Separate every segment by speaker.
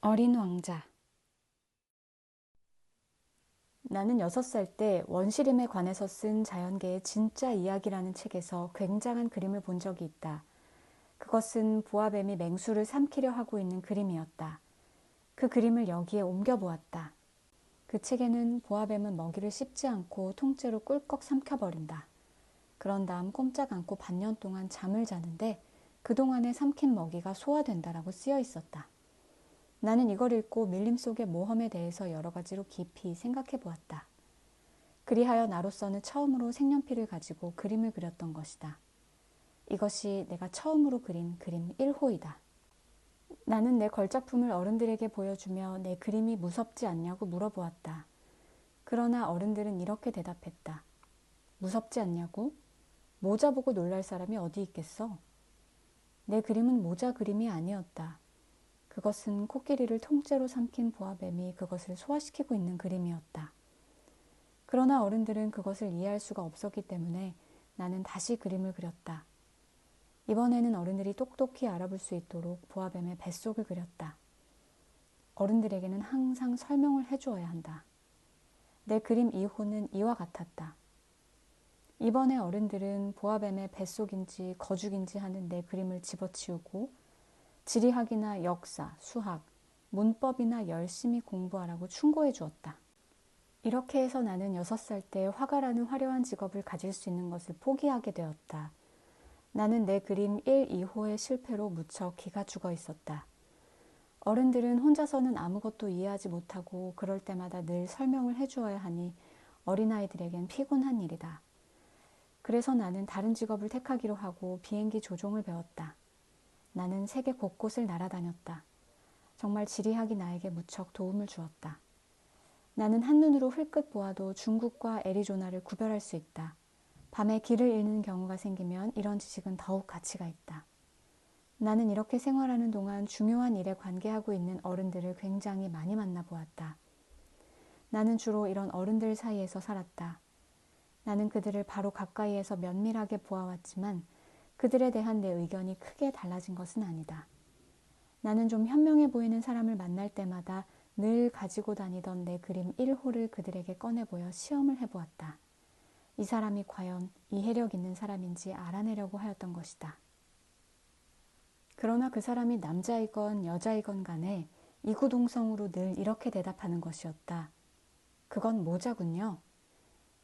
Speaker 1: 어린 왕자. 나는 6살 때 원시림에 관해서 쓴 자연계의 진짜 이야기라는 책에서 굉장한 그림을 본 적이 있다. 그것은 보아뱀이 맹수를 삼키려 하고 있는 그림이었다. 그 그림을 여기에 옮겨보았다. 그 책에는 보아뱀은 먹이를 씹지 않고 통째로 꿀꺽 삼켜버린다. 그런 다음 꼼짝 않고 반년 동안 잠을 자는데 그동안에 삼킨 먹이가 소화된다라고 쓰여 있었다. 나는 이걸 읽고 밀림 속의 모험에 대해서 여러 가지로 깊이 생각해 보았다. 그리하여 나로서는 처음으로 색연필을 가지고 그림을 그렸던 것이다. 이것이 내가 처음으로 그린 그림 1호이다. 나는 내 걸작품을 어른들에게 보여주며 내 그림이 무섭지 않냐고 물어보았다. 그러나 어른들은 이렇게 대답했다. 무섭지 않냐고? 모자 보고 놀랄 사람이 어디 있겠어? 내 그림은 모자 그림이 아니었다. 그것은 코끼리를 통째로 삼킨 보아뱀이 그것을 소화시키고 있는 그림이었다. 그러나 어른들은 그것을 이해할 수가 없었기 때문에 나는 다시 그림을 그렸다. 이번에는 어른들이 똑똑히 알아볼 수 있도록 보아뱀의 뱃속을 그렸다. 어른들에게는 항상 설명을 해주어야 한다. 내 그림 2호는 이와 같았다. 이번에 어른들은 보아뱀의 뱃속인지 거죽인지 하는 내 그림을 집어치우고 지리학이나 역사, 수학, 문법이나 열심히 공부하라고 충고해 주었다. 이렇게 해서 나는 6살 때 화가라는 화려한 직업을 가질 수 있는 것을 포기하게 되었다. 나는 내 그림 1, 2호의 실패로 무척 기가 죽어 있었다. 어른들은 혼자서는 아무것도 이해하지 못하고 그럴 때마다 늘 설명을 해주어야 하니 어린아이들에겐 피곤한 일이다. 그래서 나는 다른 직업을 택하기로 하고 비행기 조종을 배웠다. 나는 세계 곳곳을 날아다녔다. 정말 지리학이 나에게 무척 도움을 주었다. 나는 한눈으로 흘끗 보아도 중국과 애리조나를 구별할 수 있다. 밤에 길을 잃는 경우가 생기면 이런 지식은 더욱 가치가 있다. 나는 이렇게 생활하는 동안 중요한 일에 관계하고 있는 어른들을 굉장히 많이 만나보았다. 나는 주로 이런 어른들 사이에서 살았다. 나는 그들을 바로 가까이에서 면밀하게 보아왔지만 그들에 대한 내 의견이 크게 달라진 것은 아니다. 나는 좀 현명해 보이는 사람을 만날 때마다 늘 가지고 다니던 내 그림 1호를 그들에게 꺼내보여 시험을 해보았다. 이 사람이 과연 이해력 있는 사람인지 알아내려고 하였던 것이다. 그러나 그 사람이 남자이건 여자이건 간에 이구동성으로 늘 이렇게 대답하는 것이었다. 그건 모자군요.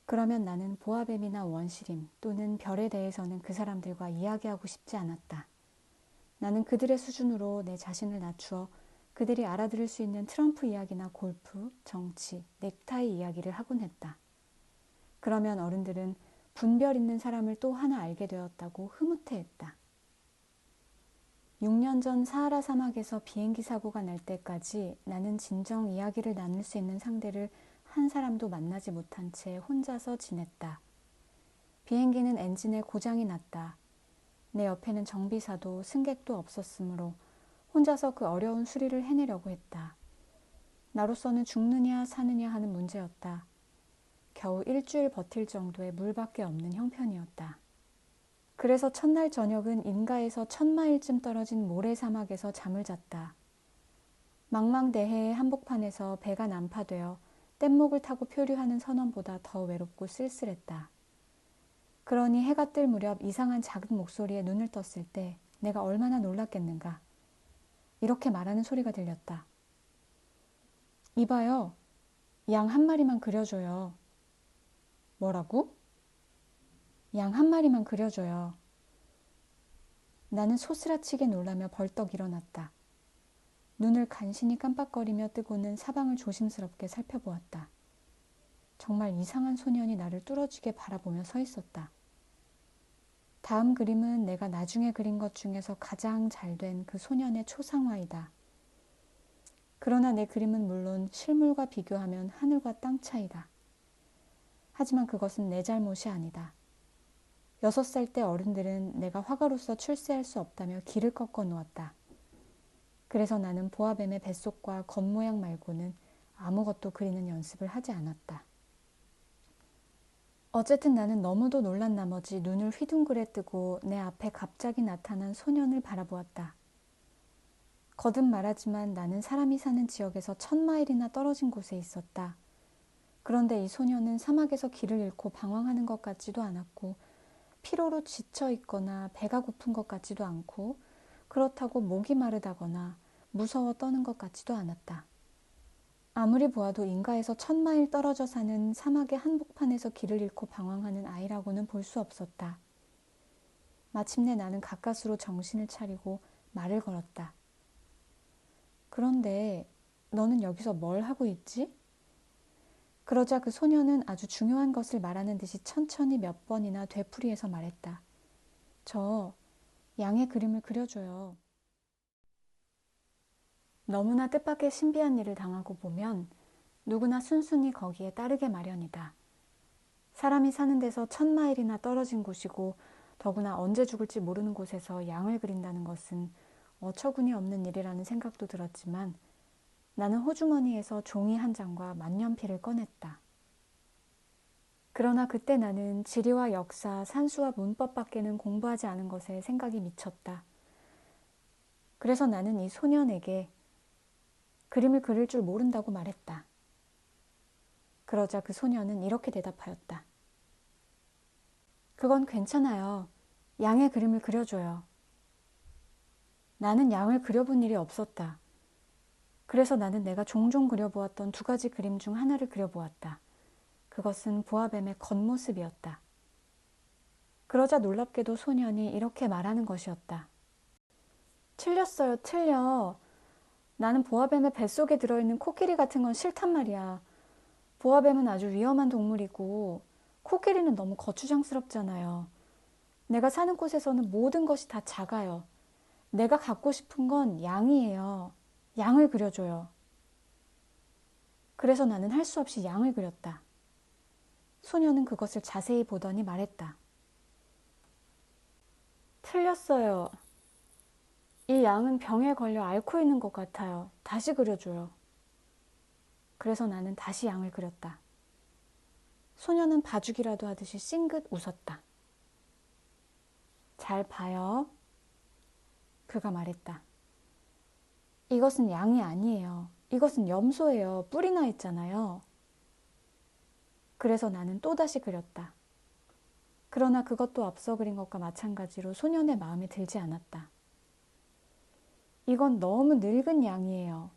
Speaker 1: 그러면 나는 보아뱀이나 원시림 또는 별에 대해서는 그 사람들과 이야기하고 싶지 않았다. 나는 그들의 수준으로 내 자신을 낮추어 그들이 알아들을 수 있는 트럼프 이야기나 골프, 정치, 넥타이 이야기를 하곤 했다. 그러면 어른들은 분별 있는 사람을 또 하나 알게 되었다고 흐뭇해했다. 6년 전 사하라 사막에서 비행기 사고가 날 때까지 나는 진정 이야기를 나눌 수 있는 상대를 한 사람도 만나지 못한 채 혼자서 지냈다. 비행기는 엔진에 고장이 났다. 내 옆에는 정비사도 승객도 없었으므로 혼자서 그 어려운 수리를 해내려고 했다. 나로서는 죽느냐 사느냐 하는 문제였다. 겨우 일주일 버틸 정도의 물밖에 없는 형편이었다. 그래서 첫날 저녁은 인가에서 1000마일쯤 떨어진 모래사막에서 잠을 잤다. 망망대해의 한복판에서 배가 난파되어 뗏목을 타고 표류하는 선원보다 더 외롭고 쓸쓸했다. 그러니 해가 뜰 무렵 이상한 작은 목소리에 눈을 떴을 때 내가 얼마나 놀랐겠는가. 이렇게 말하는 소리가 들렸다. 이봐요. 양 한 마리만 그려줘요. 뭐라고? 양 한 마리만 그려줘요. 나는 소스라치게 놀라며 벌떡 일어났다. 눈을 간신히 깜빡거리며 뜨고는 사방을 조심스럽게 살펴보았다. 정말 이상한 소년이 나를 뚫어지게 바라보며 서 있었다. 다음 그림은 내가 나중에 그린 것 중에서 가장 잘된 그 소년의 초상화이다. 그러나 내 그림은 물론 실물과 비교하면 하늘과 땅 차이다. 하지만 그것은 내 잘못이 아니다. 6살 때 어른들은 내가 화가로서 출세할 수 없다며 길을 꺾어 놓았다. 그래서 나는 보아뱀의 뱃속과 겉모양 말고는 아무것도 그리는 연습을 하지 않았다. 어쨌든 나는 너무도 놀란 나머지 눈을 휘둥그레 뜨고 내 앞에 갑자기 나타난 소년을 바라보았다. 거듭 말하지만 나는 사람이 사는 지역에서 1000마일이나 떨어진 곳에 있었다. 그런데 이 소녀는 사막에서 길을 잃고 방황하는 것 같지도 않았고, 피로로 지쳐 있거나 배가 고픈 것 같지도 않고, 그렇다고 목이 마르다거나 무서워 떠는 것 같지도 않았다. 아무리 보아도 인가에서 1000마일 떨어져 사는 사막의 한복판에서 길을 잃고 방황하는 아이라고는 볼 수 없었다. 마침내 나는 가까스로 정신을 차리고 말을 걸었다. 그런데 너는 여기서 뭘 하고 있지? 그러자 그 소녀는 아주 중요한 것을 말하는 듯이 천천히 몇 번이나 되풀이해서 말했다. 저 양의 그림을 그려줘요. 너무나 뜻밖의 신비한 일을 당하고 보면 누구나 순순히 거기에 따르게 마련이다. 사람이 사는 데서 1000마일이나 떨어진 곳이고 더구나 언제 죽을지 모르는 곳에서 양을 그린다는 것은 어처구니 없는 일이라는 생각도 들었지만 나는 호주머니에서 종이 한 장과 만년필을 꺼냈다. 그러나 그때 나는 지리와 역사, 산수와 문법밖에는 공부하지 않은 것에 생각이 미쳤다. 그래서 나는 이 소년에게 그림을 그릴 줄 모른다고 말했다. 그러자 그 소년은 이렇게 대답하였다. 그건 괜찮아요. 양의 그림을 그려줘요. 나는 양을 그려본 일이 없었다. 그래서 나는 내가 종종 그려보았던 2가지 그림 중 하나를 그려보았다. 그것은 보아뱀의 겉모습이었다. 그러자 놀랍게도 소년이 이렇게 말하는 것이었다. 틀렸어요, 틀려. 나는 보아뱀의 뱃속에 들어있는 코끼리 같은 건 싫단 말이야. 보아뱀은 아주 위험한 동물이고 코끼리는 너무 거추장스럽잖아요. 내가 사는 곳에서는 모든 것이 다 작아요. 내가 갖고 싶은 건 양이에요. 양을 그려줘요. 그래서 나는 할 수 없이 양을 그렸다. 소녀는 그것을 자세히 보더니 말했다. 틀렸어요. 이 양은 병에 걸려 앓고 있는 것 같아요. 다시 그려줘요. 그래서 나는 다시 양을 그렸다. 소녀는 봐주기라도 하듯이 싱긋 웃었다. 잘 봐요. 그가 말했다. 이것은 양이 아니에요. 이것은 염소예요. 뿔이 나 있잖아요. 그래서 나는 또다시 그렸다. 그러나 그것도 앞서 그린 것과 마찬가지로 소년의 마음에 들지 않았다. 이건 너무 늙은 양이에요.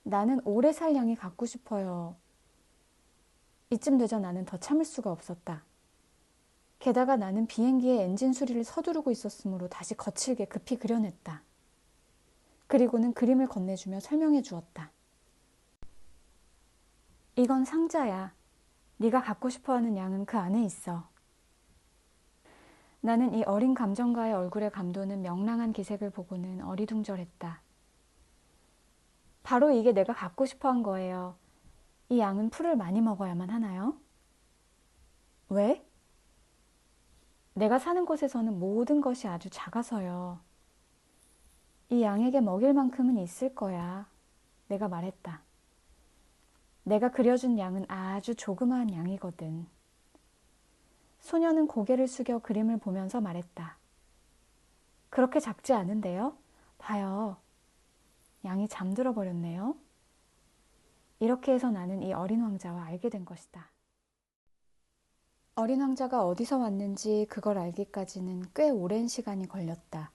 Speaker 1: 나는 오래 살 양이 갖고 싶어요. 이쯤 되자 나는 더 참을 수가 없었다. 게다가 나는 비행기의 엔진 수리를 서두르고 있었으므로 다시 거칠게 급히 그려냈다. 그리고는 그림을 건네주며 설명해 주었다. 이건 상자야. 네가 갖고 싶어하는 양은 그 안에 있어. 나는 이 어린 감정가의 얼굴에 감도는 명랑한 기색을 보고는 어리둥절했다. 바로 이게 내가 갖고 싶어한 거예요. 이 양은 풀을 많이 먹어야만 하나요? 왜? 내가 사는 곳에서는 모든 것이 아주 작아서요. 이 양에게 먹일 만큼은 있을 거야. 내가 말했다. 내가 그려준 양은 아주 조그마한 양이거든. 소녀는 고개를 숙여 그림을 보면서 말했다. 그렇게 작지 않은데요? 봐요. 양이 잠들어 버렸네요. 이렇게 해서 나는 이 어린 왕자와 알게 된 것이다. 어린 왕자가 어디서 왔는지 그걸 알기까지는 꽤 오랜 시간이 걸렸다.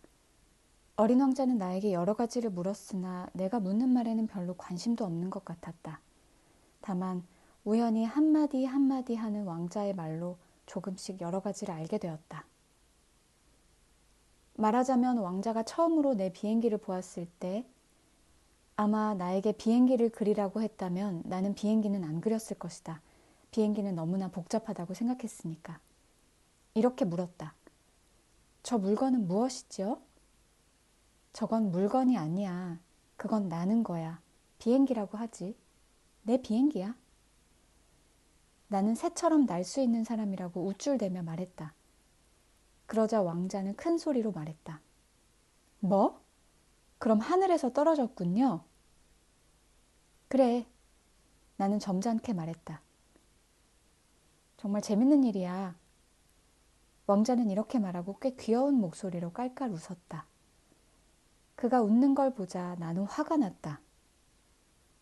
Speaker 1: 어린 왕자는 나에게 여러 가지를 물었으나 내가 묻는 말에는 별로 관심도 없는 것 같았다. 다만 우연히 한마디 한마디 하는 왕자의 말로 조금씩 여러 가지를 알게 되었다. 말하자면 왕자가 처음으로 내 비행기를 보았을 때 아마 나에게 비행기를 그리라고 했다면 나는 비행기는 안 그렸을 것이다. 비행기는 너무나 복잡하다고 생각했으니까. 이렇게 물었다. 저 물건은 무엇이죠? 저건 물건이 아니야. 그건 나는 거야. 비행기라고 하지. 내 비행기야. 나는 새처럼 날 수 있는 사람이라고 우쭐대며 말했다. 그러자 왕자는 큰 소리로 말했다. 뭐? 그럼 하늘에서 떨어졌군요. 그래. 나는 점잖게 말했다. 정말 재밌는 일이야. 왕자는 이렇게 말하고 꽤 귀여운 목소리로 깔깔 웃었다. 그가 웃는 걸 보자 나는 화가 났다.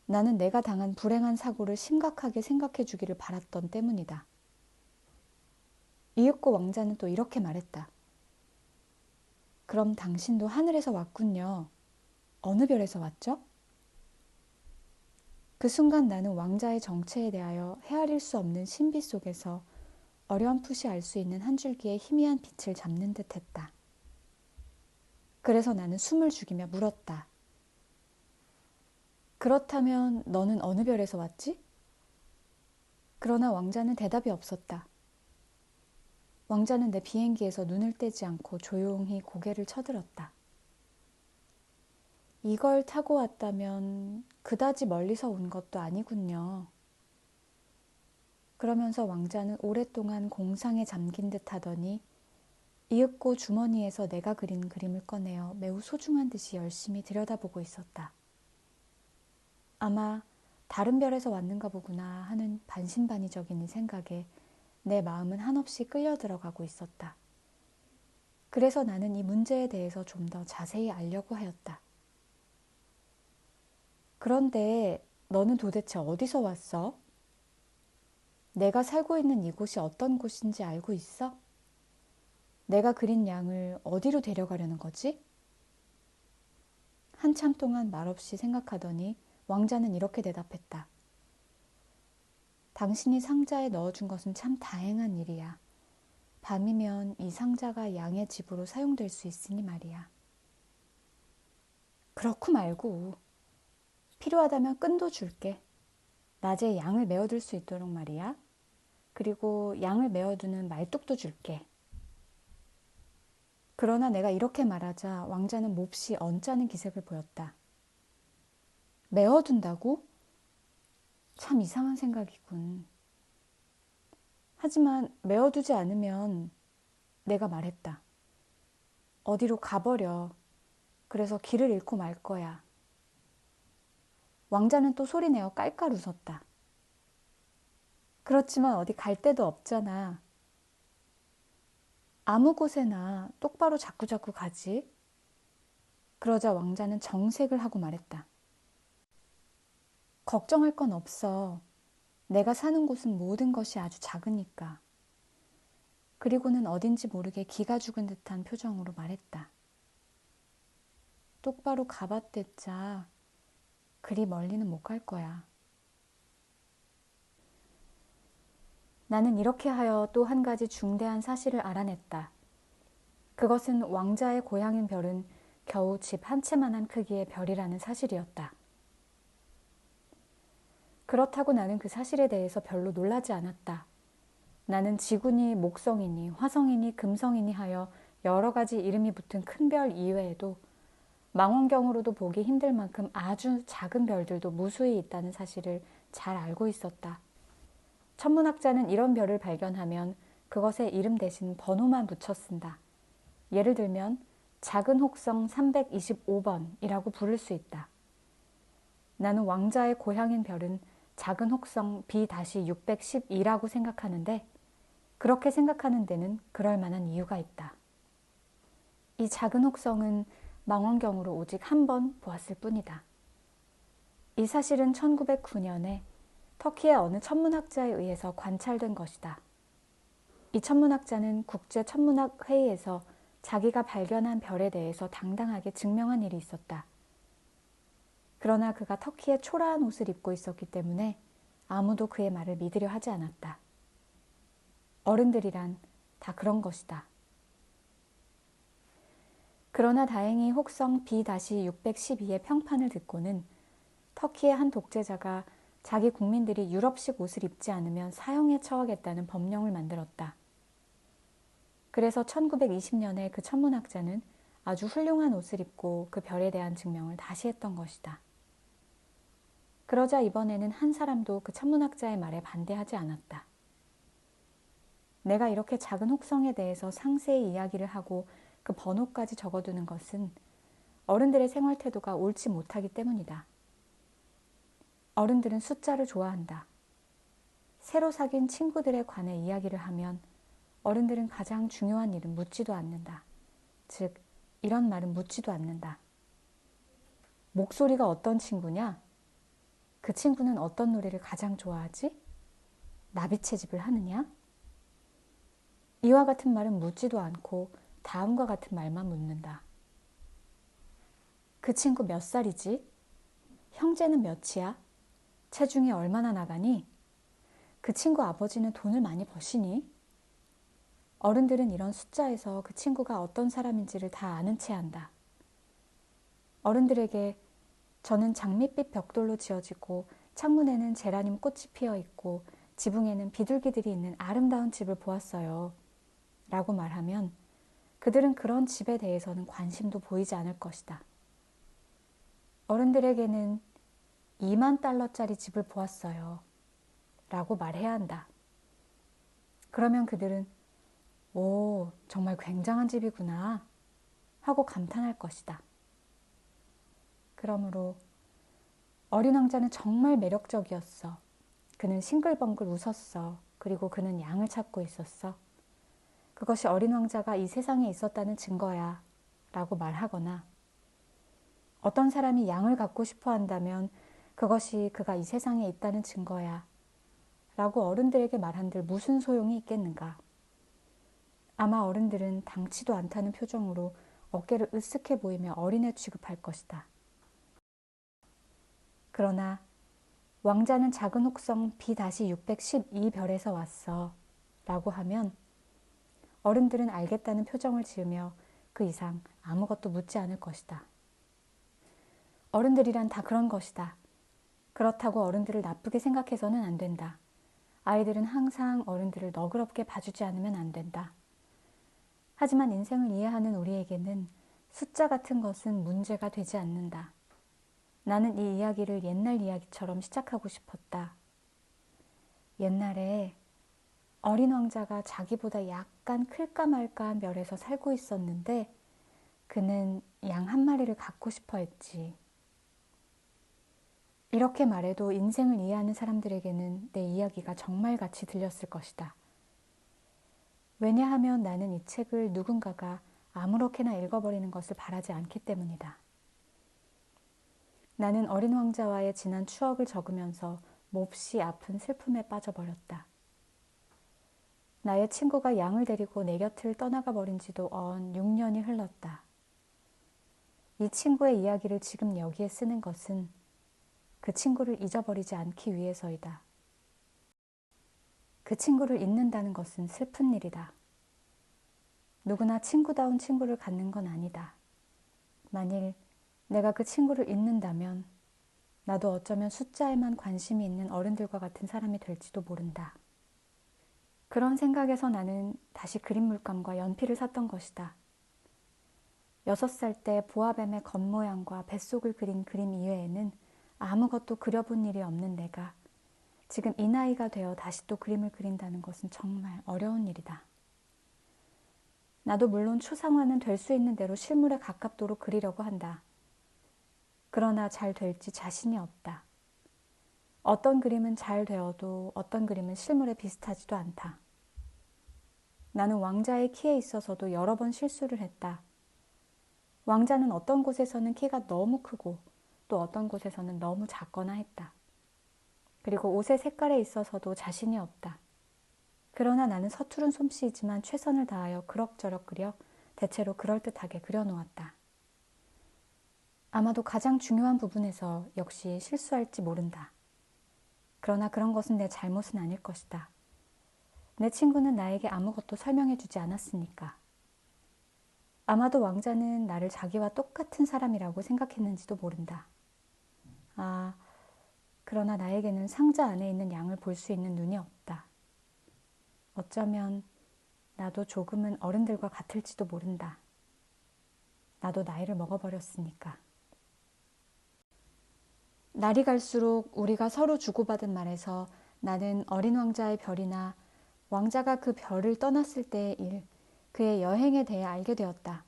Speaker 1: 나는 내가 당한 불행한 사고를 심각하게 생각해 주기를 바랐던 때문이다. 이윽고 왕자는 또 이렇게 말했다. 그럼 당신도 하늘에서 왔군요. 어느 별에서 왔죠? 그 순간 나는 왕자의 정체에 대하여 헤아릴 수 없는 신비 속에서 어렴풋이 알 수 있는 한 줄기의 희미한 빛을 잡는 듯 했다. 그래서 나는 숨을 죽이며 물었다. 그렇다면 너는 어느 별에서 왔지? 그러나 왕자는 대답이 없었다. 왕자는 내 비행기에서 눈을 떼지 않고 조용히 고개를 쳐들었다. 이걸 타고 왔다면 그다지 멀리서 온 것도 아니군요. 그러면서 왕자는 오랫동안 공상에 잠긴 듯 하더니 이윽고 주머니에서 내가 그린 그림을 꺼내어 매우 소중한 듯이 열심히 들여다보고 있었다. 아마 다른 별에서 왔는가 보구나 하는 반신반의적인 생각에 내 마음은 한없이 끌려 들어가고 있었다. 그래서 나는 이 문제에 대해서 좀 더 자세히 알려고 하였다. 그런데 너는 도대체 어디서 왔어? 내가 살고 있는 이곳이 어떤 곳인지 알고 있어? 내가 그린 양을 어디로 데려가려는 거지? 한참 동안 말없이 생각하더니 왕자는 이렇게 대답했다. 당신이 상자에 넣어준 것은 참 다행한 일이야. 밤이면 이 상자가 양의 집으로 사용될 수 있으니 말이야. 그렇고 말고 필요하다면 끈도 줄게. 낮에 양을 메어둘 수 있도록 말이야. 그리고 양을 메어두는 말뚝도 줄게. 그러나 내가 이렇게 말하자 왕자는 몹시 언짢은 기색을 보였다. 메어둔다고? 참 이상한 생각이군. 하지만 메어두지 않으면 내가 말했다. 어디로 가버려. 그래서 길을 잃고 말 거야. 왕자는 또 소리내어 깔깔 웃었다. 그렇지만 어디 갈 데도 없잖아. 아무 곳에나 똑바로 자꾸자꾸 가지. 그러자 왕자는 정색을 하고 말했다. 걱정할 건 없어. 내가 사는 곳은 모든 것이 아주 작으니까. 그리고는 어딘지 모르게 기가 죽은 듯한 표정으로 말했다. 똑바로 가봤댔자 그리 멀리는 못 갈 거야. 나는 이렇게 하여 또 한 가지 중대한 사실을 알아냈다. 그것은 왕자의 고향인 별은 겨우 집 한 채만한 크기의 별이라는 사실이었다. 그렇다고 나는 그 사실에 대해서 별로 놀라지 않았다. 나는 지구니 목성이니 화성이니 금성이니 하여 여러 가지 이름이 붙은 큰 별 이외에도 망원경으로도 보기 힘들 만큼 아주 작은 별들도 무수히 있다는 사실을 잘 알고 있었다. 천문학자는 이런 별을 발견하면 그것에 이름 대신 번호만 붙여 쓴다. 예를 들면 작은 혹성 325번이라고 부를 수 있다. 나는 왕자의 고향인 별은 작은 혹성 B-612라고 생각하는데 그렇게 생각하는 데는 그럴 만한 이유가 있다. 이 작은 혹성은 망원경으로 오직 한 번 보았을 뿐이다. 이 사실은 1909년에 터키의 어느 천문학자에 의해서 관찰된 것이다. 이 천문학자는 국제천문학회의에서 자기가 발견한 별에 대해서 당당하게 증명한 일이 있었다. 그러나 그가 터키의 초라한 옷을 입고 있었기 때문에 아무도 그의 말을 믿으려 하지 않았다. 어른들이란 다 그런 것이다. 그러나 다행히 혹성 B-612의 평판을 듣고는 터키의 한 독재자가 자기 국민들이 유럽식 옷을 입지 않으면 사형에 처하겠다는 법령을 만들었다. 그래서 1920년에 그 천문학자는 아주 훌륭한 옷을 입고 그 별에 대한 증명을 다시 했던 것이다. 그러자 이번에는 한 사람도 그 천문학자의 말에 반대하지 않았다. 내가 이렇게 작은 혹성에 대해서 상세히 이야기를 하고 그 번호까지 적어두는 것은 어른들의 생활 태도가 옳지 못하기 때문이다. 어른들은 숫자를 좋아한다. 새로 사귄 친구들에 관해 이야기를 하면 어른들은 가장 중요한 일은 묻지도 않는다. 즉, 이런 말은 묻지도 않는다. 목소리가 어떤 친구냐? 그 친구는 어떤 노래를 가장 좋아하지? 나비채집을 하느냐? 이와 같은 말은 묻지도 않고 다음과 같은 말만 묻는다. 그 친구 몇 살이지? 형제는 몇이야? 체중이 얼마나 나가니? 그 친구 아버지는 돈을 많이 버시니? 어른들은 이런 숫자에서 그 친구가 어떤 사람인지를 다 아는 채 한다. 어른들에게 저는 장밋빛 벽돌로 지어지고 창문에는 제라늄 꽃이 피어 있고 지붕에는 비둘기들이 있는 아름다운 집을 보았어요. 라고 말하면 그들은 그런 집에 대해서는 관심도 보이지 않을 것이다. 어른들에게는 2만 달러짜리 집을 보았어요. 라고 말해야 한다. 그러면 그들은 오, 정말 굉장한 집이구나 하고 감탄할 것이다. 그러므로 어린 왕자는 정말 매력적이었어. 그는 싱글벙글 웃었어. 그리고 그는 양을 찾고 있었어. 그것이 어린 왕자가 이 세상에 있었다는 증거야. 라고 말하거나 어떤 사람이 양을 갖고 싶어 한다면 그것이 그가 이 세상에 있다는 증거야. 라고 어른들에게 말한들 무슨 소용이 있겠는가. 아마 어른들은 당치도 않다는 표정으로 어깨를 으쓱해 보이며 어린애 취급할 것이다. 그러나 왕자는 작은 혹성 B-612별에서 왔어. 라고 하면 어른들은 알겠다는 표정을 지으며 그 이상 아무것도 묻지 않을 것이다. 어른들이란 다 그런 것이다. 그렇다고 어른들을 나쁘게 생각해서는 안 된다. 아이들은 항상 어른들을 너그럽게 봐주지 않으면 안 된다. 하지만 인생을 이해하는 우리에게는 숫자 같은 것은 문제가 되지 않는다. 나는 이 이야기를 옛날 이야기처럼 시작하고 싶었다. 옛날에 어린 왕자가 자기보다 약간 클까 말까한 별에서 살고 있었는데 그는 양 한 마리를 갖고 싶어 했지. 이렇게 말해도 인생을 이해하는 사람들에게는 내 이야기가 정말 같이 들렸을 것이다. 왜냐하면 나는 이 책을 누군가가 아무렇게나 읽어버리는 것을 바라지 않기 때문이다. 나는 어린 왕자와의 지난 추억을 적으면서 몹시 아픈 슬픔에 빠져버렸다. 나의 친구가 양을 데리고 내 곁을 떠나가 버린 지도 언 6년이 흘렀다. 이 친구의 이야기를 지금 여기에 쓰는 것은 그 친구를 잊어버리지 않기 위해서이다. 그 친구를 잊는다는 것은 슬픈 일이다. 누구나 친구다운 친구를 갖는 건 아니다. 만일 내가 그 친구를 잊는다면 나도 어쩌면 숫자에만 관심이 있는 어른들과 같은 사람이 될지도 모른다. 그런 생각에서 나는 다시 그림 물감과 연필을 샀던 것이다. 6살 때 보아뱀의 겉모양과 뱃속을 그린 그림 이외에는 아무것도 그려본 일이 없는 내가 지금 이 나이가 되어 다시 또 그림을 그린다는 것은 정말 어려운 일이다. 나도 물론 추상화는 될 수 있는 대로 실물에 가깝도록 그리려고 한다. 그러나 잘 될지 자신이 없다. 어떤 그림은 잘 되어도 어떤 그림은 실물에 비슷하지도 않다. 나는 왕자의 키에 있어서도 여러 번 실수를 했다. 왕자는 어떤 곳에서는 키가 너무 크고 또 어떤 곳에서는 너무 작거나 했다. 그리고 옷의 색깔에 있어서도 자신이 없다. 그러나 나는 서투른 솜씨이지만 최선을 다하여 그럭저럭 그려 대체로 그럴듯하게 그려놓았다. 아마도 가장 중요한 부분에서 역시 실수할지 모른다. 그러나 그런 것은 내 잘못은 아닐 것이다. 내 친구는 나에게 아무것도 설명해주지 않았으니까. 아마도 왕자는 나를 자기와 똑같은 사람이라고 생각했는지도 모른다. 그러나 나에게는 상자 안에 있는 양을 볼 수 있는 눈이 없다. 어쩌면 나도 조금은 어른들과 같을지도 모른다. 나도 나이를 먹어버렸으니까. 날이 갈수록 우리가 서로 주고받은 말에서 나는 어린 왕자의 별이나 왕자가 그 별을 떠났을 때의 일, 그의 여행에 대해 알게 되었다.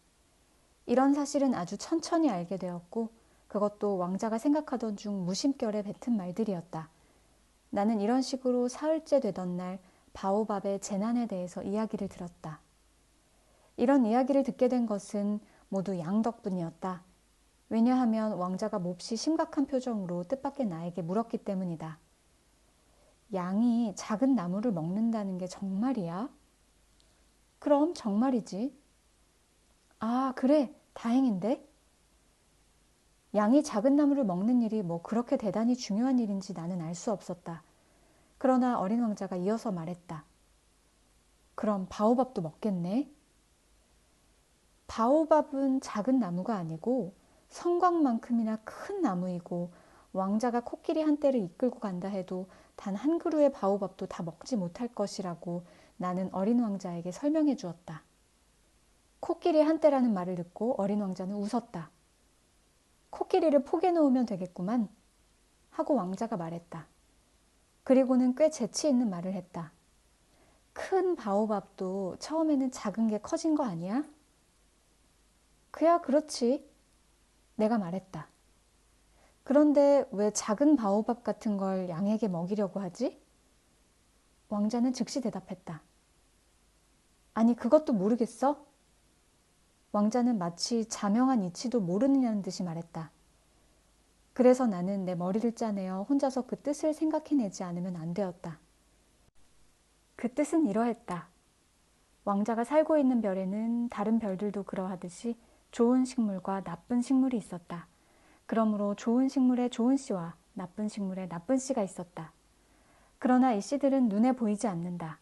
Speaker 1: 이런 사실은 아주 천천히 알게 되었고 그것도 왕자가 생각하던 중 무심결에 뱉은 말들이었다. 나는 이런 식으로 사흘째 되던 날 바오밥의 재난에 대해서 이야기를 들었다. 이런 이야기를 듣게 된 것은 모두 양 덕분이었다. 왜냐하면 왕자가 몹시 심각한 표정으로 뜻밖의 나에게 물었기 때문이다. 양이 작은 나무를 먹는다는 게 정말이야? 그럼 정말이지. 아, 그래. 다행인데? 양이 작은 나무를 먹는 일이 뭐 그렇게 대단히 중요한 일인지 나는 알 수 없었다. 그러나 어린 왕자가 이어서 말했다. 그럼 바오밥도 먹겠네? 바오밥은 작은 나무가 아니고 성곽만큼이나 큰 나무이고 왕자가 코끼리 한 떼를 이끌고 간다 해도 단 한 그루의 바오밥도 다 먹지 못할 것이라고 나는 어린 왕자에게 설명해 주었다. 코끼리 한 떼라는 말을 듣고 어린 왕자는 웃었다. 코끼리를 포개 놓으면 되겠구만 하고 왕자가 말했다. 그리고는 꽤 재치 있는 말을 했다. 큰 바오밥도 처음에는 작은 게 커진 거 아니야? 그야 그렇지. 내가 말했다. 그런데 왜 작은 바오밥 같은 걸 양에게 먹이려고 하지? 왕자는 즉시 대답했다. 아니, 그것도 모르겠어? 왕자는 마치 자명한 이치도 모르느냐는 듯이 말했다. 그래서 나는 내 머리를 짜내어 혼자서 그 뜻을 생각해내지 않으면 안 되었다. 그 뜻은 이러했다. 왕자가 살고 있는 별에는 다른 별들도 그러하듯이 좋은 식물과 나쁜 식물이 있었다. 그러므로 좋은 식물에 좋은 씨와 나쁜 식물에 나쁜 씨가 있었다. 그러나 이 씨들은 눈에 보이지 않는다.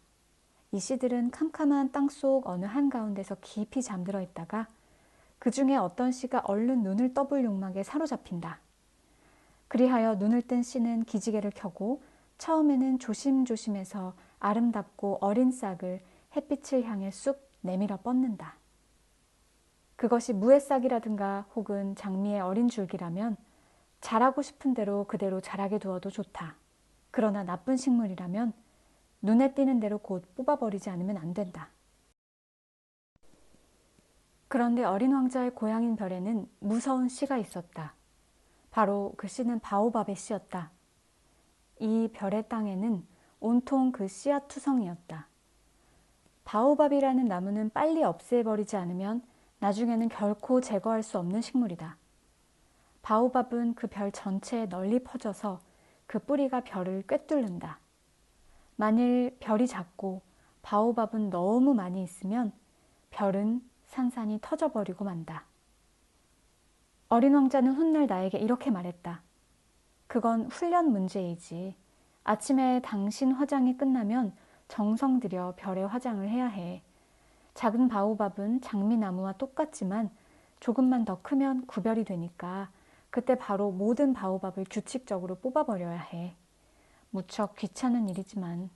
Speaker 1: 이 씨들은 캄캄한 땅속 어느 한가운데서 깊이 잠들어 있다가 그 중에 어떤 씨가 얼른 눈을 떠볼 욕망에 사로잡힌다. 그리하여 눈을 뜬 씨는 기지개를 켜고 처음에는 조심조심해서 아름답고 어린 싹을 햇빛을 향해 쑥 내밀어 뻗는다. 그것이 무의 싹이라든가 혹은 장미의 어린 줄기라면 자라고 싶은 대로 그대로 자라게 두어도 좋다. 그러나 나쁜 식물이라면 눈에 띄는 대로 곧 뽑아버리지 않으면 안 된다. 그런데 어린 왕자의 고향인 별에는 무서운 씨가 있었다. 바로 그 씨는 바오밥의 씨였다. 이 별의 땅에는 온통 그 씨앗 투성이었다. 바오밥이라는 나무는 빨리 없애버리지 않으면 나중에는 결코 제거할 수 없는 식물이다. 바오밥은 그 별 전체에 널리 퍼져서 그 뿌리가 별을 꿰뚫는다. 만일 별이 작고 바오밥은 너무 많이 있으면 별은 산산이 터져버리고 만다. 어린 왕자는 훗날 나에게 이렇게 말했다. 그건 훈련 문제이지. 아침에 당신 화장이 끝나면 정성 들여 별의 화장을 해야 해. 작은 바오밥은 장미나무와 똑같지만 조금만 더 크면 구별이 되니까 그때 바로 모든 바오밥을 규칙적으로 뽑아버려야 해. 무척 귀찮은 일이지만.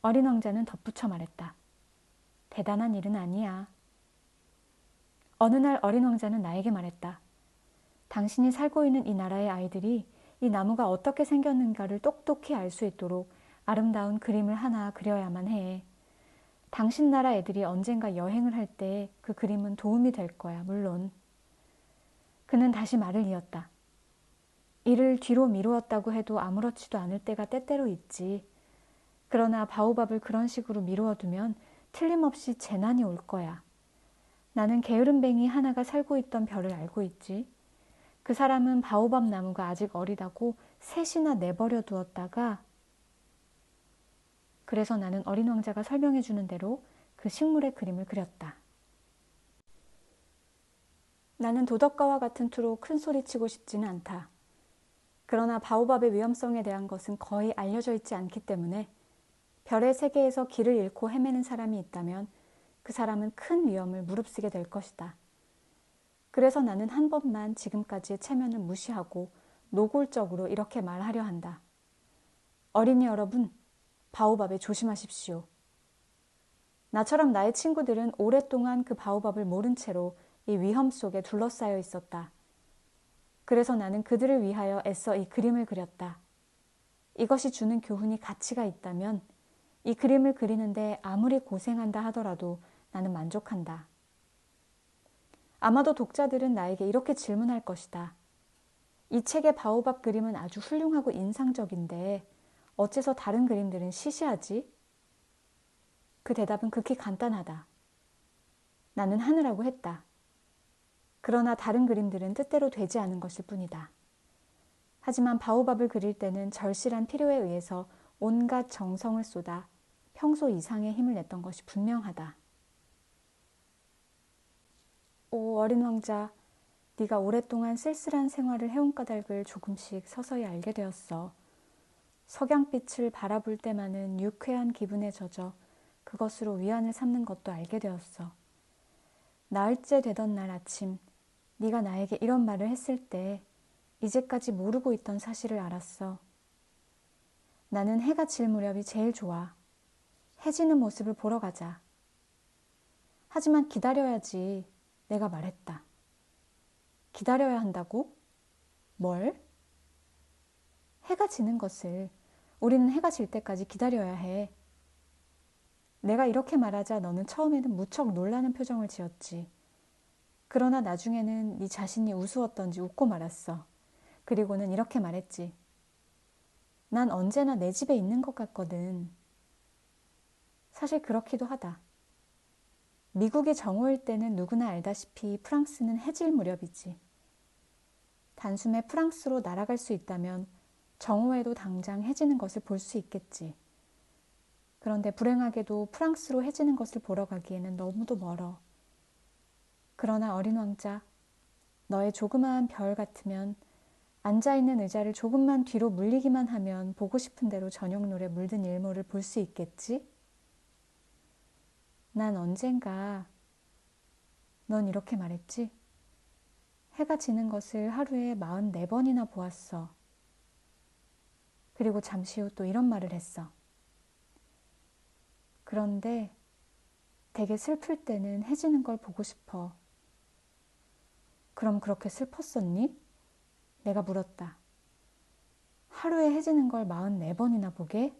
Speaker 1: 어린 왕자는 덧붙여 말했다. 대단한 일은 아니야. 어느 날 어린 왕자는 나에게 말했다. 당신이 살고 있는 이 나라의 아이들이 이 나무가 어떻게 생겼는가를 똑똑히 알 수 있도록 아름다운 그림을 하나 그려야만 해. 당신 나라 애들이 언젠가 여행을 할 때 그 그림은 도움이 될 거야, 물론. 그는 다시 말을 이었다. 이를 뒤로 미루었다고 해도 아무렇지도 않을 때가 때때로 있지. 그러나 바오밥을 그런 식으로 미루어 두면 틀림없이 재난이 올 거야. 나는 게으름뱅이 하나가 살고 있던 별을 알고 있지. 그 사람은 바오밥 나무가 아직 어리다고 셋이나 내버려 두었다가 그래서 나는 어린 왕자가 설명해 주는 대로 그 식물의 그림을 그렸다. 나는 도덕가와 같은 투로 큰 소리치고 싶지는 않다. 그러나 바오밥의 위험성에 대한 것은 거의 알려져 있지 않기 때문에 별의 세계에서 길을 잃고 헤매는 사람이 있다면 그 사람은 큰 위험을 무릅쓰게 될 것이다. 그래서 나는 한 번만 지금까지의 체면을 무시하고 노골적으로 이렇게 말하려 한다. 어린이 여러분, 바오밥에 조심하십시오. 나처럼 나의 친구들은 오랫동안 그 바오밥을 모른 채로 이 위험 속에 둘러싸여 있었다. 그래서 나는 그들을 위하여 애써 이 그림을 그렸다. 이것이 주는 교훈이 가치가 있다면 이 그림을 그리는데 아무리 고생한다 하더라도 나는 만족한다. 아마도 독자들은 나에게 이렇게 질문할 것이다. 이 책의 바오밥 그림은 아주 훌륭하고 인상적인데 어째서 다른 그림들은 시시하지? 그 대답은 극히 간단하다. 나는 하느라고 했다. 그러나 다른 그림들은 뜻대로 되지 않은 것일 뿐이다. 하지만 바오밥을 그릴 때는 절실한 필요에 의해서 온갖 정성을 쏟아 평소 이상의 힘을 냈던 것이 분명하다. 오, 어린 왕자, 네가 오랫동안 쓸쓸한 생활을 해온 까닭을 조금씩 서서히 알게 되었어. 석양빛을 바라볼 때만은 유쾌한 기분에 젖어 그것으로 위안을 삼는 것도 알게 되었어. 나흘째 되던 날 아침, 네가 나에게 이런 말을 했을 때 이제까지 모르고 있던 사실을 알았어. 나는 해가 질 무렵이 제일 좋아. 해 지는 모습을 보러 가자. 하지만 기다려야지. 내가 말했다. 기다려야 한다고? 뭘? 해가 지는 것을. 우리는 해가 질 때까지 기다려야 해. 내가 이렇게 말하자 너는 처음에는 무척 놀라는 표정을 지었지. 그러나 나중에는 네 자신이 우스웠던지 웃고 말았어. 그리고는 이렇게 말했지. 난 언제나 내 집에 있는 것 같거든. 사실 그렇기도 하다. 미국이 정오일 때는 누구나 알다시피 프랑스는 해질 무렵이지. 단숨에 프랑스로 날아갈 수 있다면 정오에도 당장 해지는 것을 볼 수 있겠지. 그런데 불행하게도 프랑스로 해지는 것을 보러 가기에는 너무도 멀어. 그러나 어린 왕자, 너의 조그마한 별 같으면 앉아있는 의자를 조금만 뒤로 물리기만 하면 보고 싶은 대로 저녁노을에 물든 일몰을 볼 수 있겠지? 난 언젠가 넌 이렇게 말했지? 해가 지는 것을 하루에 44번이나 보았어. 그리고 잠시 후 또 이런 말을 했어. 그런데 되게 슬플 때는 해지는 걸 보고 싶어. 그럼 그렇게 슬펐었니? 내가 물었다. 하루에 해지는 걸 44번이나 보게?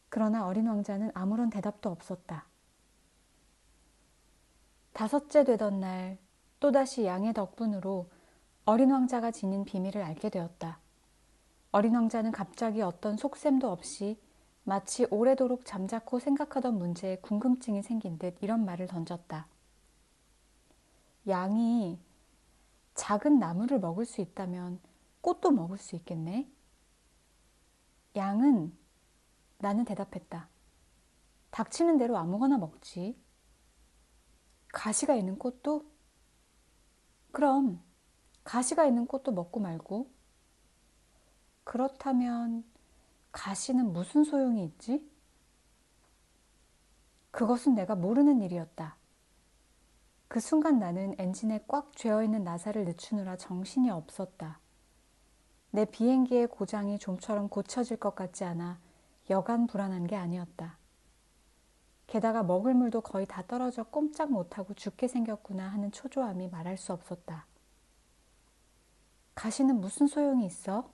Speaker 1: 그러나 어린 왕자는 아무런 대답도 없었다. 다섯째 되던 날 또다시 양의 덕분으로 어린 왕자가 지닌 비밀을 알게 되었다. 어린 왕자는 갑자기 어떤 속셈도 없이 마치 오래도록 잠자코 생각하던 문제에 궁금증이 생긴 듯 이런 말을 던졌다. 양이 작은 나무를 먹을 수 있다면 꽃도 먹을 수 있겠네? 양은, 나는 대답했다. 닥치는 대로 아무거나 먹지. 가시가 있는 꽃도? 그럼 가시가 있는 꽃도 먹고 말고. 그렇다면 가시는 무슨 소용이 있지? 그것은 내가 모르는 일이었다. 그 순간 나는 엔진에 꽉 죄어있는 나사를 늦추느라 정신이 없었다. 내 비행기의 고장이 좀처럼 고쳐질 것 같지 않아 여간 불안한 게 아니었다. 게다가 먹을 물도 거의 다 떨어져 꼼짝 못하고 죽게 생겼구나 하는 초조함이 말할 수 없었다. 가시는 무슨 소용이 있어?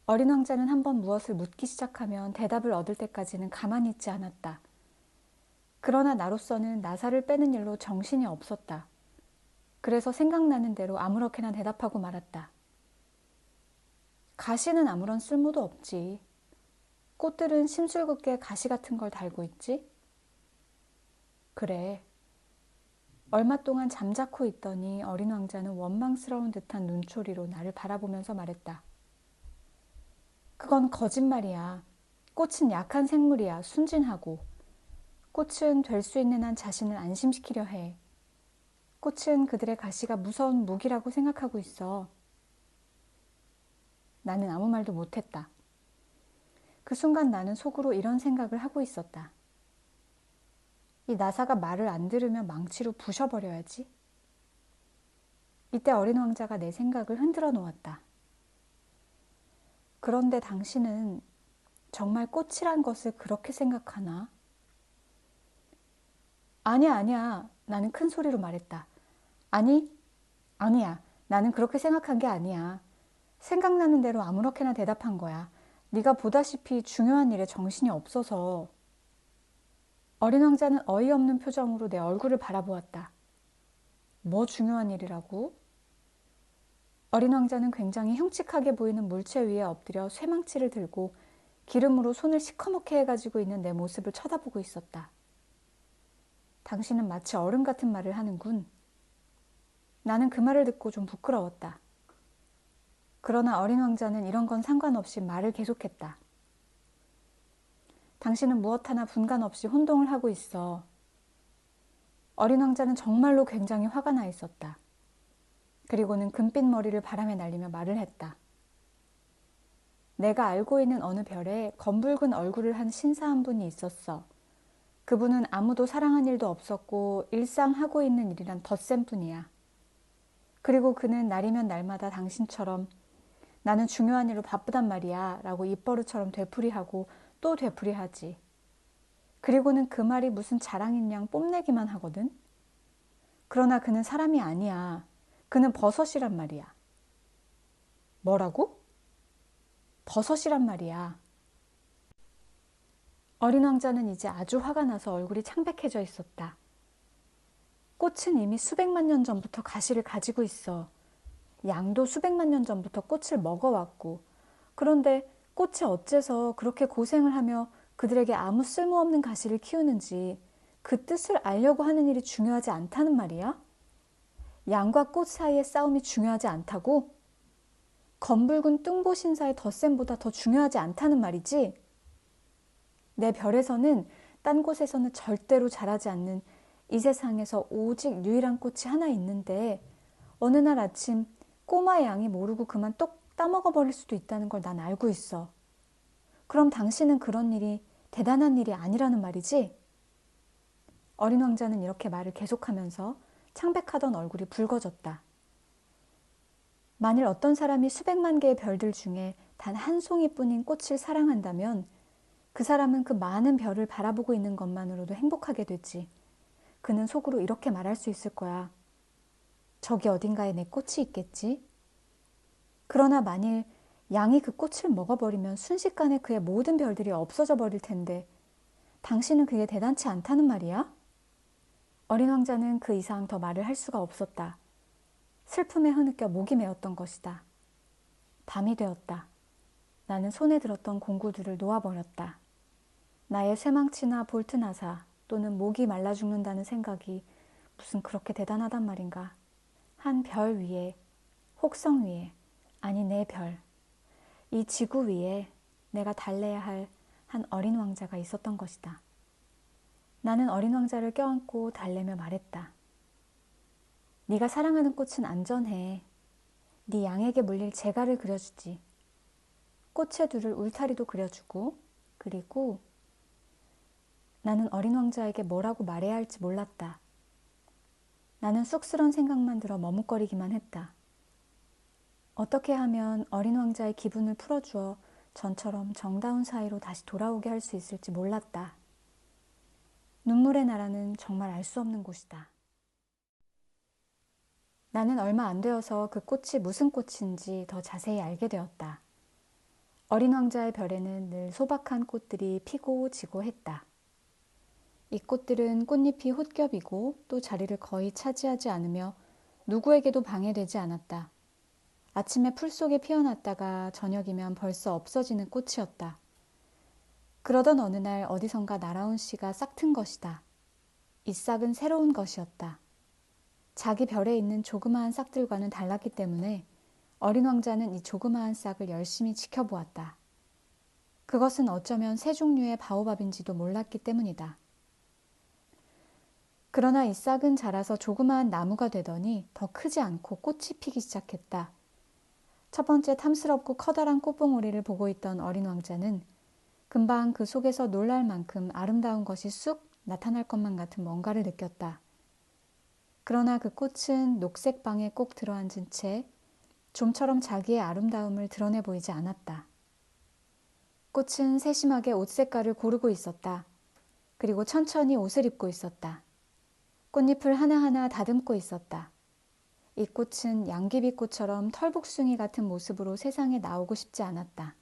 Speaker 1: 어린 왕자는 한번 무엇을 묻기 시작하면 대답을 얻을 때까지는 가만히 있지 않았다. 그러나 나로서는 나사를 빼는 일로 정신이 없었다. 그래서 생각나는 대로 아무렇게나 대답하고 말았다. 가시는 아무런 쓸모도 없지. 꽃들은 심술궂게 가시 같은 걸 달고 있지? 그래. 얼마 동안 잠자코 있더니 어린 왕자는 원망스러운 듯한 눈초리로 나를 바라보면서 말했다. 그건 거짓말이야. 꽃은 약한 생물이야. 순진하고. 꽃은 될 수 있는 한 자신을 안심시키려 해. 꽃은 그들의 가시가 무서운 무기라고 생각하고 있어. 나는 아무 말도 못했다. 그 순간 나는 속으로 이런 생각을 하고 있었다. 이 나사가 말을 안 들으면 망치로 부셔버려야지. 이때 어린 왕자가 내 생각을 흔들어 놓았다. 그런데 당신은 정말 꽃이란 것을 그렇게 생각하나? 아니야, 아니야. 나는 큰 소리로 말했다. 아니야. 나는 그렇게 생각한 게 아니야. 생각나는 대로 아무렇게나 대답한 거야. 네가 보다시피 중요한 일에 정신이 없어서. 어린 왕자는 어이없는 표정으로 내 얼굴을 바라보았다. 뭐 중요한 일이라고? 어린 왕자는 굉장히 흉측하게 보이는 물체 위에 엎드려 쇠망치를 들고 기름으로 손을 시커멓게 해가지고 있는 내 모습을 쳐다보고 있었다. 당신은 마치 어른 같은 말을 하는군. 나는 그 말을 듣고 좀 부끄러웠다. 그러나 어린 왕자는 이런 건 상관없이 말을 계속했다. 당신은 무엇 하나 분간 없이 혼동을 하고 있어. 어린 왕자는 정말로 굉장히 화가 나 있었다. 그리고는 금빛 머리를 바람에 날리며 말을 했다. 내가 알고 있는 어느 별에 검붉은 얼굴을 한 신사 한 분이 있었어. 그분은 아무도 사랑한 일도 없었고 일상 하고 있는 일이란 덧셈 뿐이야. 그리고 그는 날이면 날마다 당신처럼 나는 중요한 일로 바쁘단 말이야 라고 입버릇처럼 되풀이하고 또 되풀이하지. 그리고는 그 말이 무슨 자랑인 양 뽐내기만 하거든. 그러나 그는 사람이 아니야. 그는 버섯이란 말이야. 뭐라고? 버섯이란 말이야. 어린 왕자는 이제 아주 화가 나서 얼굴이 창백해져 있었다. 꽃은 이미 수백만 년 전부터 가시를 가지고 있어. 양도 수백만 년 전부터 꽃을 먹어왔고, 그런데 꽃이 어째서 그렇게 고생을 하며 그들에게 아무 쓸모없는 가시를 키우는지 그 뜻을 알려고 하는 일이 중요하지 않다는 말이야? 양과 꽃 사이의 싸움이 중요하지 않다고? 검붉은 뚱보 신사의 덧셈보다 더 중요하지 않다는 말이지? 내 별에서는 딴 곳에서는 절대로 자라지 않는 이 세상에서 오직 유일한 꽃이 하나 있는데 어느 날 아침 꼬마 양이 모르고 그만 똑 따먹어 버릴 수도 있다는 걸 난 알고 있어. 그럼 당신은 그런 일이 대단한 일이 아니라는 말이지? 어린 왕자는 이렇게 말을 계속하면서 창백하던 얼굴이 붉어졌다. 만일 어떤 사람이 수백만 개의 별들 중에 단 한 송이뿐인 꽃을 사랑한다면 그 사람은 그 많은 별을 바라보고 있는 것만으로도 행복하게 되지. 그는 속으로 이렇게 말할 수 있을 거야. 저기 어딘가에 내 꽃이 있겠지? 그러나 만일 양이 그 꽃을 먹어버리면 순식간에 그의 모든 별들이 없어져 버릴 텐데 당신은 그게 대단치 않다는 말이야? 어린 왕자는 그 이상 더 말을 할 수가 없었다. 슬픔에 흐느껴 목이 메었던 것이다. 밤이 되었다. 나는 손에 들었던 공구들을 놓아버렸다. 나의 쇠망치나 볼트나사 또는 목이 말라 죽는다는 생각이 무슨 그렇게 대단하단 말인가. 한 별 위에, 혹성 위에, 아니 내 별, 이 지구 위에 내가 달래야 할 한 어린 왕자가 있었던 것이다. 나는 어린 왕자를 껴안고 달래며 말했다. 네가 사랑하는 꽃은 안전해. 네 양에게 물릴 재갈을 그려주지. 꽃에 두를 울타리도 그려주고, 그리고 나는 어린 왕자에게 뭐라고 말해야 할지 몰랐다. 나는 쑥스러운 생각만 들어 머뭇거리기만 했다. 어떻게 하면 어린 왕자의 기분을 풀어주어 전처럼 정다운 사이로 다시 돌아오게 할 수 있을지 몰랐다. 눈물의 나라는 정말 알 수 없는 곳이다. 나는 얼마 안 되어서 그 꽃이 무슨 꽃인지 더 자세히 알게 되었다. 어린 왕자의 별에는 늘 소박한 꽃들이 피고 지고 했다. 이 꽃들은 꽃잎이 홑겹이고 또 자리를 거의 차지하지 않으며 누구에게도 방해되지 않았다. 아침에 풀 속에 피어났다가 저녁이면 벌써 없어지는 꽃이었다. 그러던 어느 날 어디선가 날아온 씨가 싹튼 것이다. 이 싹은 새로운 것이었다. 자기 별에 있는 조그마한 싹들과는 달랐기 때문에 어린 왕자는 이 조그마한 싹을 열심히 지켜보았다. 그것은 어쩌면 새 종류의 바오밥인지도 몰랐기 때문이다. 그러나 이 싹은 자라서 조그마한 나무가 되더니 더 크지 않고 꽃이 피기 시작했다. 첫 번째 탐스럽고 커다란 꽃봉오리를 보고 있던 어린 왕자는 금방 그 속에서 놀랄 만큼 아름다운 것이 쑥 나타날 것만 같은 뭔가를 느꼈다. 그러나 그 꽃은 녹색 방에 꼭 들어앉은 채 좀처럼 자기의 아름다움을 드러내 보이지 않았다. 꽃은 세심하게 옷 색깔을 고르고 있었다. 그리고 천천히 옷을 입고 있었다. 꽃잎을 하나하나 다듬고 있었다. 이 꽃은 양귀비꽃처럼 털복숭이 같은 모습으로 세상에 나오고 싶지 않았다.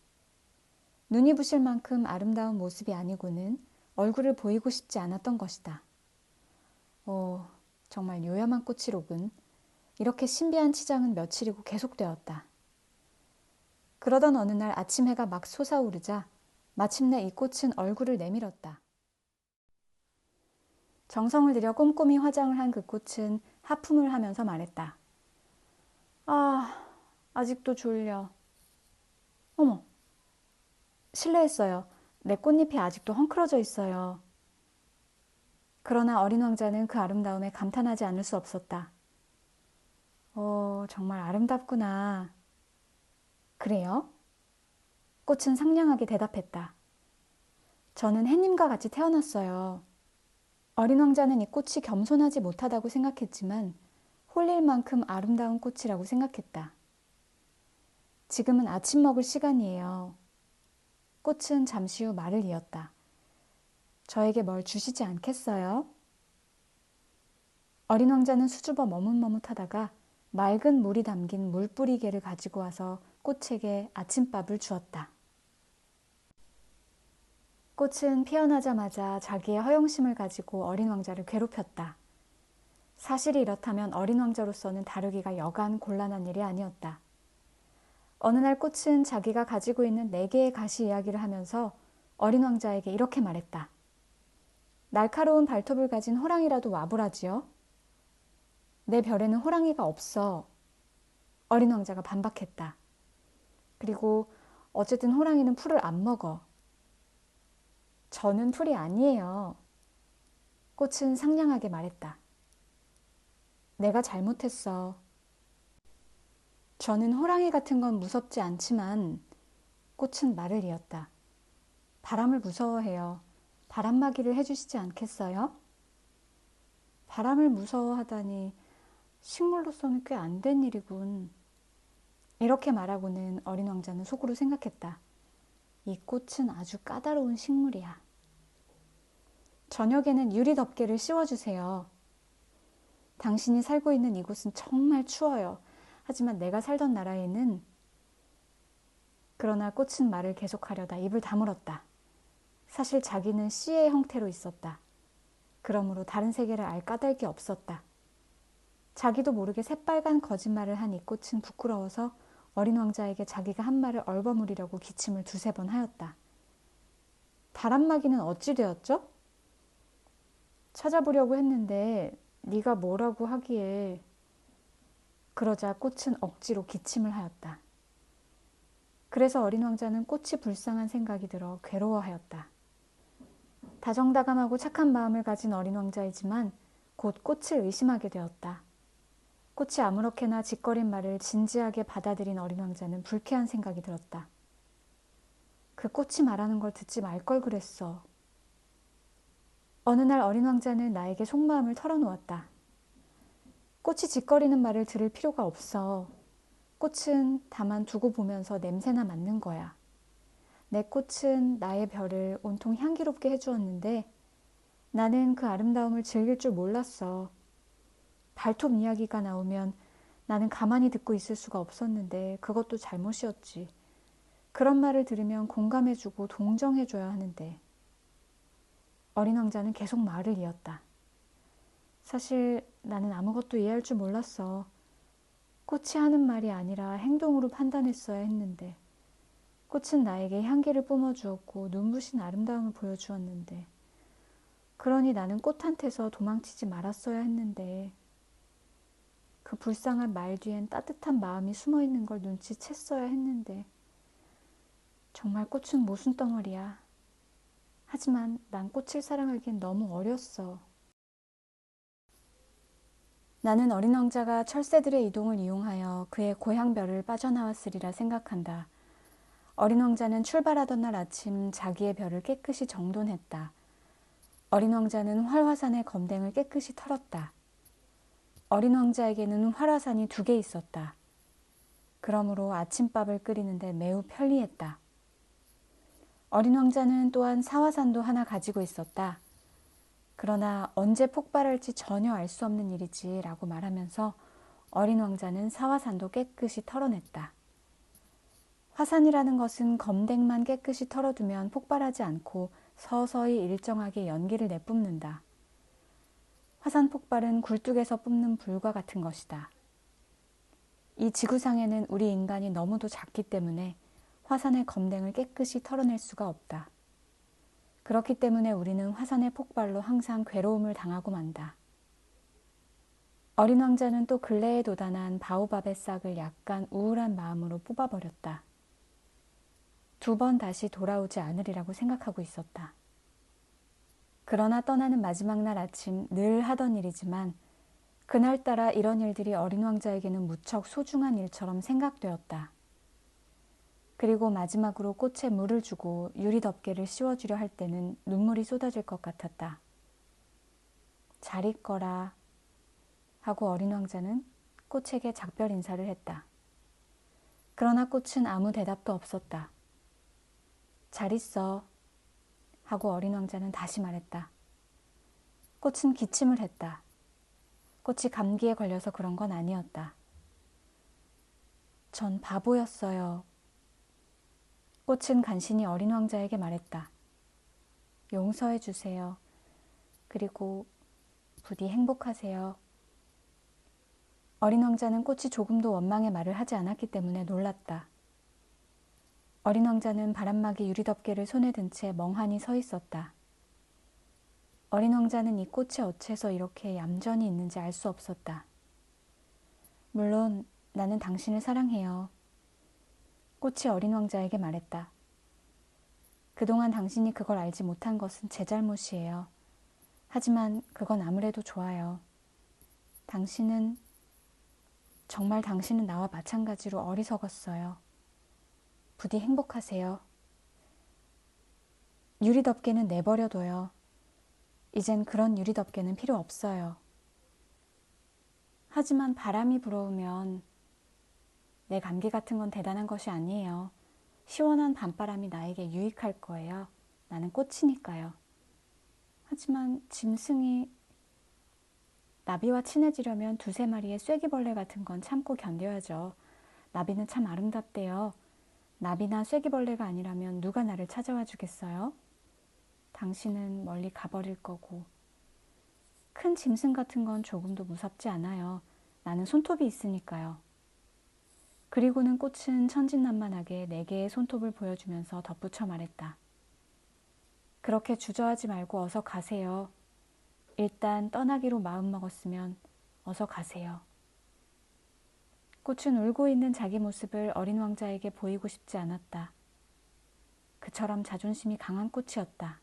Speaker 1: 눈이 부실 만큼 아름다운 모습이 아니고는 얼굴을 보이고 싶지 않았던 것이다. 정말 요염한 꽃이로군. 이렇게 신비한 치장은 며칠이고 계속되었다. 그러던 어느 날 아침 해가 막 솟아오르자 마침내 이 꽃은 얼굴을 내밀었다. 정성을 들여 꼼꼼히 화장을 한 그 꽃은 하품을 하면서 말했다. 아, 아직도 졸려. 어머, 실례했어요. 내 꽃잎이 아직도 헝클어져 있어요. 그러나 어린 왕자는 그 아름다움에 감탄하지 않을 수 없었다. 정말 아름답구나. 그래요? 꽃은 상냥하게 대답했다. 저는 해님과 같이 태어났어요. 어린 왕자는 이 꽃이 겸손하지 못하다고 생각했지만 홀릴 만큼 아름다운 꽃이라고 생각했다. 지금은 아침 먹을 시간이에요. 꽃은 잠시 후 말을 이었다. 저에게 뭘 주시지 않겠어요? 어린 왕자는 수줍어 머뭇머뭇하다가 맑은 물이 담긴 물뿌리개를 가지고 와서 꽃에게 아침밥을 주었다. 꽃은 피어나자마자 자기의 허영심을 가지고 어린 왕자를 괴롭혔다. 사실이 이렇다면 어린 왕자로서는 다루기가 여간 곤란한 일이 아니었다. 어느 날 꽃은 자기가 가지고 있는 4개의 가시 이야기를 하면서 어린 왕자에게 이렇게 말했다. 날카로운 발톱을 가진 호랑이라도 와보라지요. 내 별에는 호랑이가 없어. 어린 왕자가 반박했다. 그리고 어쨌든 호랑이는 풀을 안 먹어. 저는 풀이 아니에요. 꽃은 상냥하게 말했다. 내가 잘못했어. 저는 호랑이 같은 건 무섭지 않지만 꽃은 말을 이었다. 바람을 무서워해요. 바람막이를 해주시지 않겠어요? 바람을 무서워하다니 식물로서는 꽤 안 된 일이군. 이렇게 말하고는 어린 왕자는 속으로 생각했다. 이 꽃은 아주 까다로운 식물이야. 저녁에는 유리 덮개를 씌워주세요. 당신이 살고 있는 이곳은 정말 추워요. 하지만 내가 살던 나라에는 그러나 꽃은 말을 계속하려다 입을 다물었다. 사실 자기는 씨의 형태로 있었다. 그러므로 다른 세계를 알 까닭이 없었다. 자기도 모르게 새빨간 거짓말을 한 이 꽃은 부끄러워서 어린 왕자에게 자기가 한 말을 얼버무리려고 기침을 2-3번 하였다. 바람막이는 어찌 되었죠? 찾아보려고 했는데 네가 뭐라고 하기에. 그러자 꽃은 억지로 기침을 하였다. 그래서 어린 왕자는 꽃이 불쌍한 생각이 들어 괴로워하였다. 다정다감하고 착한 마음을 가진 어린 왕자이지만 곧 꽃을 의심하게 되었다. 꽃이 아무렇게나 짓거린 말을 진지하게 받아들인 어린 왕자는 불쾌한 생각이 들었다. 그 꽃이 말하는 걸 듣지 말 걸 그랬어. 어느 날 어린 왕자는 나에게 속마음을 털어놓았다. 꽃이 짓거리는 말을 들을 필요가 없어. 꽃은 다만 두고 보면서 냄새나 맡는 거야. 내 꽃은 나의 별을 온통 향기롭게 해주었는데 나는 그 아름다움을 즐길 줄 몰랐어. 발톱 이야기가 나오면 나는 가만히 듣고 있을 수가 없었는데 그것도 잘못이었지. 그런 말을 들으면 공감해주고 동정해줘야 하는데. 어린 왕자는 계속 말을 이었다. 사실 나는 아무것도 이해할 줄 몰랐어. 꽃이 하는 말이 아니라 행동으로 판단했어야 했는데. 꽃은 나에게 향기를 뿜어주었고 눈부신 아름다움을 보여주었는데. 그러니 나는 꽃한테서 도망치지 말았어야 했는데. 그 불쌍한 말 뒤엔 따뜻한 마음이 숨어있는 걸 눈치챘어야 했는데. 정말 꽃은 모순덩어리야. 하지만 난 꽃을 사랑하기엔 너무 어렸어. 나는 어린 왕자가 철새들의 이동을 이용하여 그의 고향별을 빠져나왔으리라 생각한다. 어린 왕자는 출발하던 날 아침 자기의 별을 깨끗이 정돈했다. 어린 왕자는 활화산의 검댕을 깨끗이 털었다. 어린 왕자에게는 활화산이 2개 있었다. 그러므로 아침밥을 끓이는데 매우 편리했다. 어린 왕자는 또한 사화산도 하나 가지고 있었다. 그러나 언제 폭발할지 전혀 알 수 없는 일이지 라고 말하면서 어린 왕자는 사화산도 깨끗이 털어냈다. 화산이라는 것은 검댕만 깨끗이 털어두면 폭발하지 않고 서서히 일정하게 연기를 내뿜는다. 화산 폭발은 굴뚝에서 뿜는 불과 같은 것이다. 이 지구상에는 우리 인간이 너무도 작기 때문에 화산의 검댕을 깨끗이 털어낼 수가 없다. 그렇기 때문에 우리는 화산의 폭발로 항상 괴로움을 당하고 만다. 어린 왕자는 또 근래에 도단한 바오밥의 싹을 약간 우울한 마음으로 뽑아버렸다. 2번 다시 돌아오지 않으리라고 생각하고 있었다. 그러나 떠나는 마지막 날 아침 늘 하던 일이지만 그날따라 이런 일들이 어린 왕자에게는 무척 소중한 일처럼 생각되었다. 그리고 마지막으로 꽃에 물을 주고 유리 덮개를 씌워주려 할 때는 눈물이 쏟아질 것 같았다. 잘 있거라 하고 어린 왕자는 꽃에게 작별 인사를 했다. 그러나 꽃은 아무 대답도 없었다. 잘 있어 하고 어린 왕자는 다시 말했다. 꽃은 기침을 했다. 꽃이 감기에 걸려서 그런 건 아니었다. 전 바보였어요. 꽃은 간신히 어린 왕자에게 말했다. 용서해 주세요. 그리고 부디 행복하세요. 어린 왕자는 꽃이 조금도 원망의 말을 하지 않았기 때문에 놀랐다. 어린 왕자는 바람막이 유리덮개를 손에 든 채 멍하니 서 있었다. 어린 왕자는 이 꽃이 어째서 이렇게 얌전히 있는지 알 수 없었다. 물론 나는 당신을 사랑해요. 꽃이 어린 왕자에게 말했다. 그동안 당신이 그걸 알지 못한 것은 제 잘못이에요. 하지만 그건 아무래도 좋아요. 정말 당신은 나와 마찬가지로 어리석었어요. 부디 행복하세요. 유리덮개는 내버려둬요. 이젠 그런 유리덮개는 필요 없어요. 하지만 바람이 불어오면 내 감기 같은 건 대단한 것이 아니에요. 시원한 밤바람이 나에게 유익할 거예요. 나는 꽃이니까요. 하지만 짐승이 나비와 친해지려면 2~3마리의 쐐기벌레 같은 건 참고 견뎌야죠. 나비는 참 아름답대요. 나비나 쐐기벌레가 아니라면 누가 나를 찾아와 주겠어요? 당신은 멀리 가버릴 거고. 큰 짐승 같은 건 조금도 무섭지 않아요. 나는 손톱이 있으니까요. 그리고는 꽃은 천진난만하게 4개의 손톱을 보여주면서 덧붙여 말했다. 그렇게 주저하지 말고 어서 가세요. 일단 떠나기로 마음먹었으면 어서 가세요. 꽃은 울고 있는 자기 모습을 어린 왕자에게 보이고 싶지 않았다. 그처럼 자존심이 강한 꽃이었다.